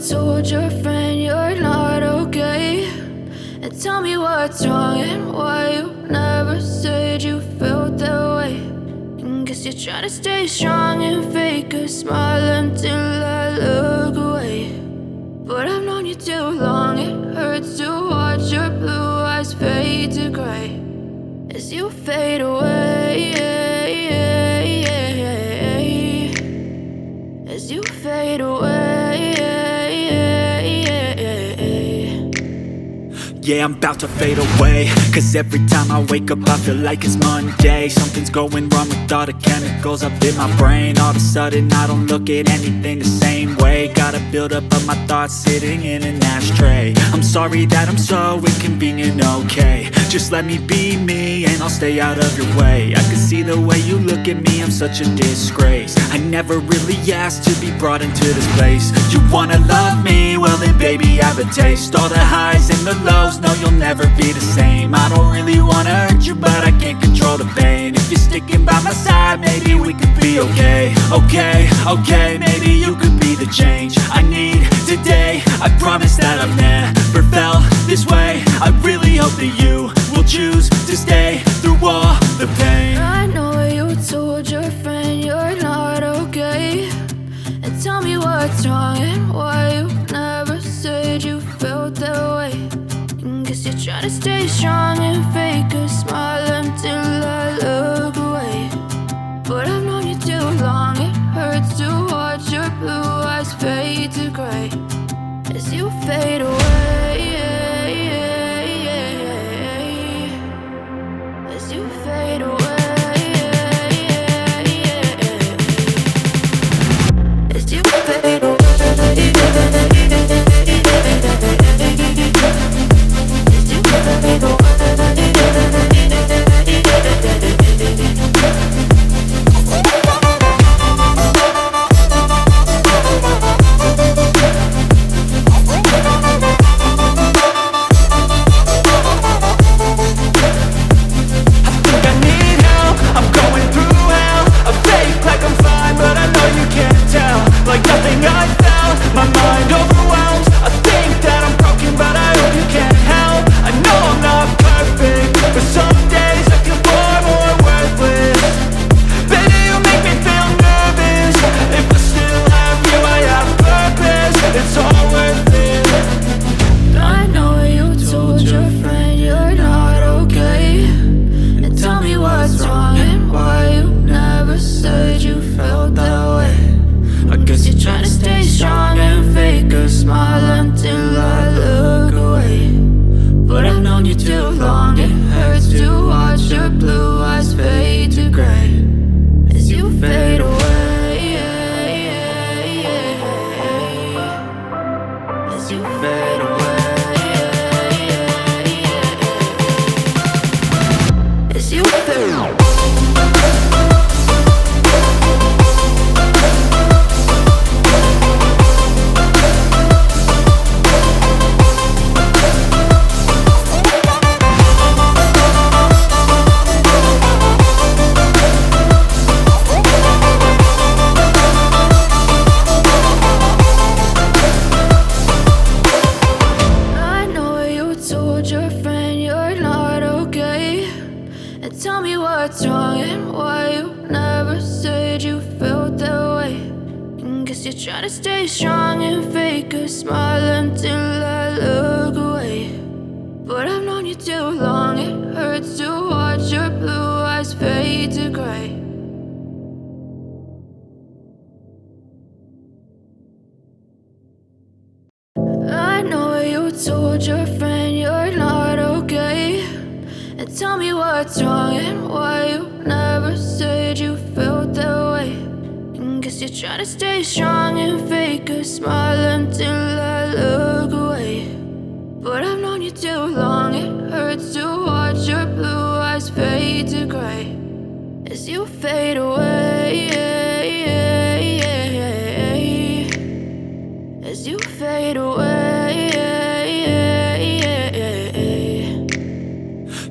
told your friend you're not okay? And tell me what's wrong and why you never said you felt that way. And guess you're trying to stay strong and fake a smile until I look away. But I've known you too long, it hurts to watch your blue eyes fade to gray as you fade away, as you fade away. Yeah, I'm about to fade away, cause every time I wake up I feel like it's Monday. Something's going wrong with all the chemicals up in my brain. All of a sudden I don't look at anything the same way. Got a buildup of my thoughts sitting in an ashtray. I'm sorry that I'm so inconvenient, okay? Just let me be me and I'll stay out of your way. I can see the way you look at me, I'm such a disgrace. I never really asked to be brought into this place. You wanna love me? Well then baby, have a taste. All the highs and the lows, no, you'll never be the same. I don't really wanna hurt you, but I can't control the pain. If you're sticking by my side, maybe we could be okay. Okay, maybe you could be the change I need today. I promise that I've never felt this way. I really hope that you will choose to stay through all the pain. I know you told your friend you're not okay. And tell me what's wrong and why you never said you felt that way. Guess you're trying to stay strong and fake a smile until I look away. But I've known you too long, it hurts to watch your blue eyes fade to gray as you fade away, as you fade away, as you fade away.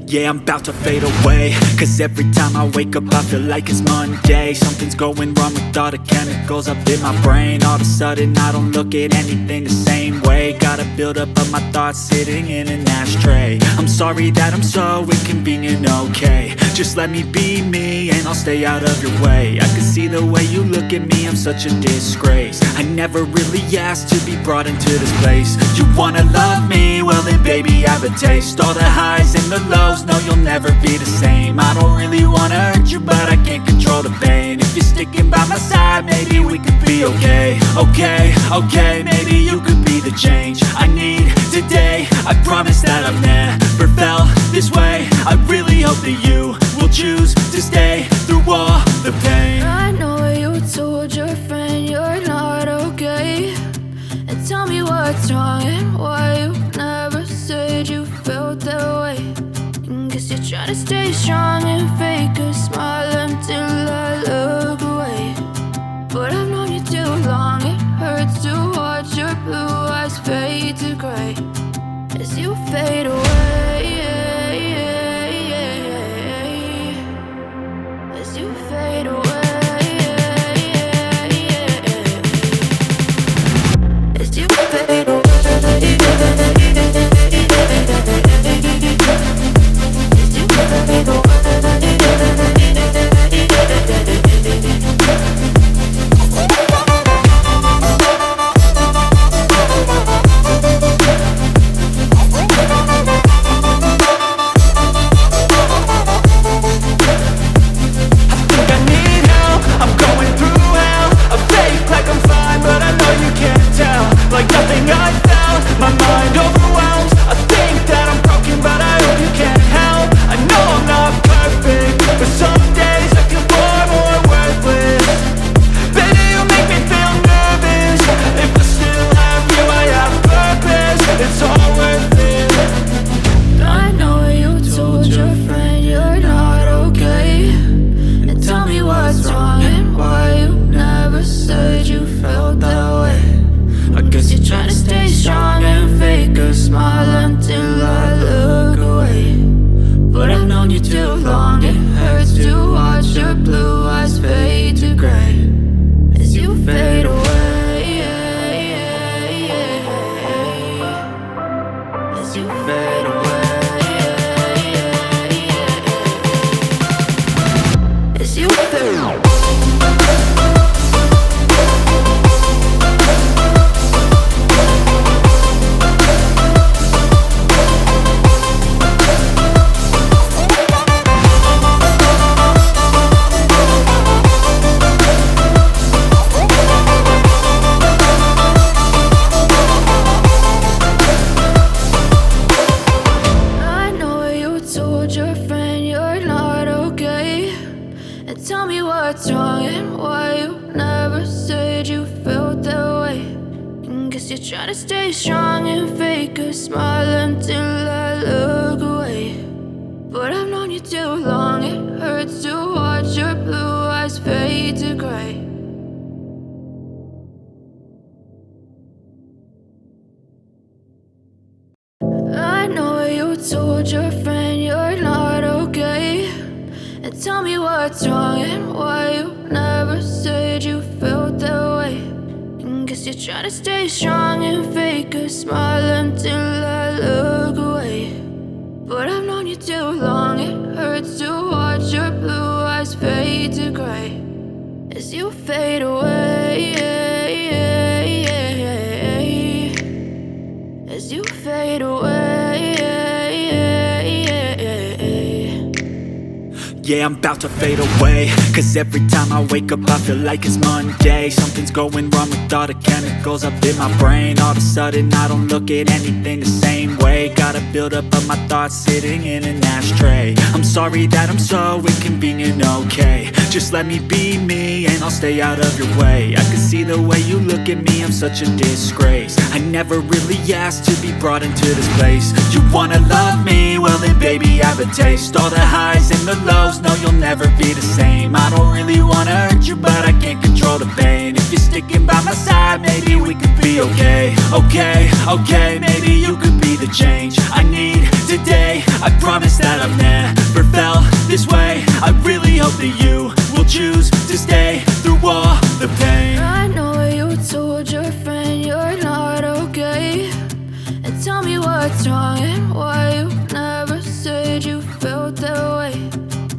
Yeah, I'm about to fade away, cause every time I wake up I feel like it's Monday. Something's going wrong with all the chemicals up in my brain. All of a sudden I don't look at anything the same way. Gotta build up of my thoughts sitting in an ashtray. I'm sorry that I'm so inconvenient, okay. Just let me be me and I'll stay out of your way. I can see the way you look at me, I'm such a disgrace. I never really asked to be brought into this place. You wanna love me? Well then baby I have a taste. All the highs and the lows, no you'll never be the same. I don't really wanna hurt you but I can't control the pain. If you're sticking by my side maybe we could be okay. Okay, maybe you could be the change I need today. I promise that I've never felt this way. I really hope that you will choose to stay through all the pain. I know you told your friend you're not okay, and tell me what's wrong and why you never said you felt that way. Guess you're trying to stay strong and fake a smile until I look away. But I've known you too long, it hurts to watch your blue eyes fade to gray as you fade away. As you fade away. As you fade away. Try to stay strong and fake a smile until I look away. But I've known you too long, it hurts to watch your blue eyes fade to gray. I know you told your friend you're not okay, and tell me what's wrong and why you never said you felt that way. Guess you're trying to stay strong and fake a smile until I look away. But I've known you too long, it hurts to watch your blue eyes fade to gray as you fade away. As you fade away. Yeah, I'm about to fade away, cause every time I wake up I feel like it's Monday. Something's going wrong with all the chemicals up in my brain. All of a sudden I don't look at anything the same way. Gotta build up of my thoughts sitting in an ashtray. I'm sorry that I'm so inconvenient, okay. Just let me be me and I'll stay out of your way. I can see the way you look at me, I'm such a disgrace. I never really asked to be brought into this place. You wanna love me? Well then baby I have a taste. All the highs and the lows, no you'll never be the same. I don't really wanna hurt you but I can't control the pain. If you're sticking by my side maybe we could be okay. Okay, maybe you could be the change I need today. I promise that I've still choose to stay through all the pain. I know you told your friend you're not okay, and tell me what's wrong and why you never said you felt that way.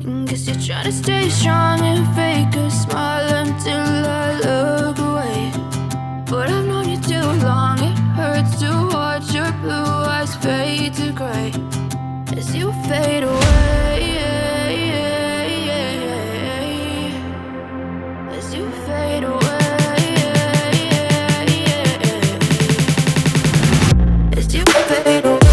And guess you're trying to stay strong and fake a smile until I look away. But I've known you too long, it hurts to watch your blue eyes fade to gray as you fade away. As you fade away. As you fade away. As you fade away.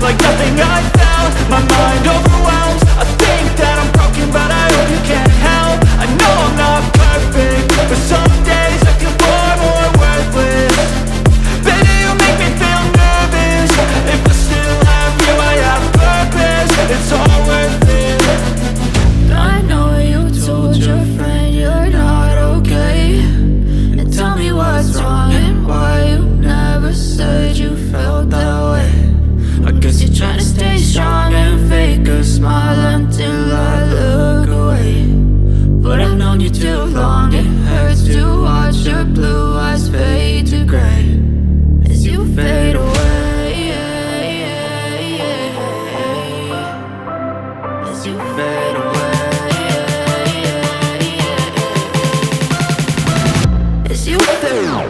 Like nothing I found, my mind overwhelms. I think that I'm broken, but I hope you can't help. I know I'm not perfect, but some days I feel far more worthless. Baby, you make me feel nervous. If I still have you, I have purpose. It's all worth it. I know you told your friend you're not okay, and tell me what's wrong and why you never said you felt that way. I guess you're trying to stay strong and fake a smile until I look away. But I've known you too long, it hurts to watch your blue eyes fade to gray as you fade away. As you fade away. As you fade away.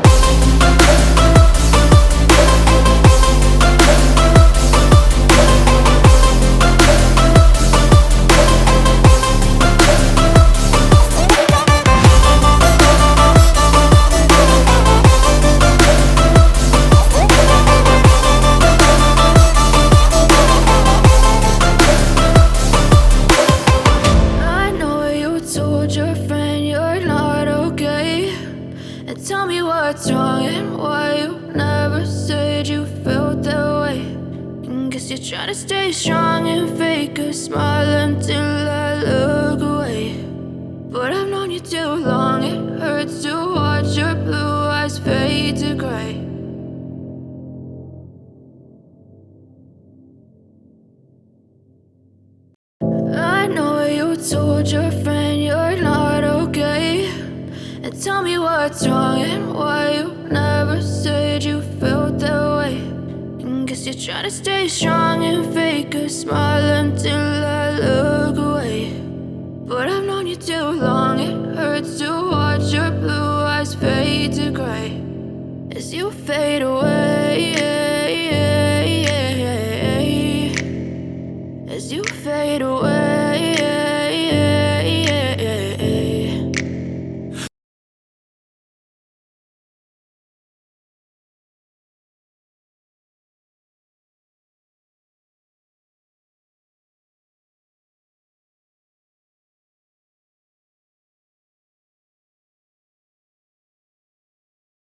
Tell me what's wrong and why you never said you felt that way. And guess you're trying to stay strong and fake a smile until I look away. But I've known you too long, it hurts to watch your blue eyes fade to gray. I know you told your friend you're not okay, and tell me what's wrong and why you never said you felt that way. And guess you're trying to stay strong and fake a smile until I look away. But I've known you too long, it hurts to watch your blue eyes fade to gray as you fade away. As you fade away.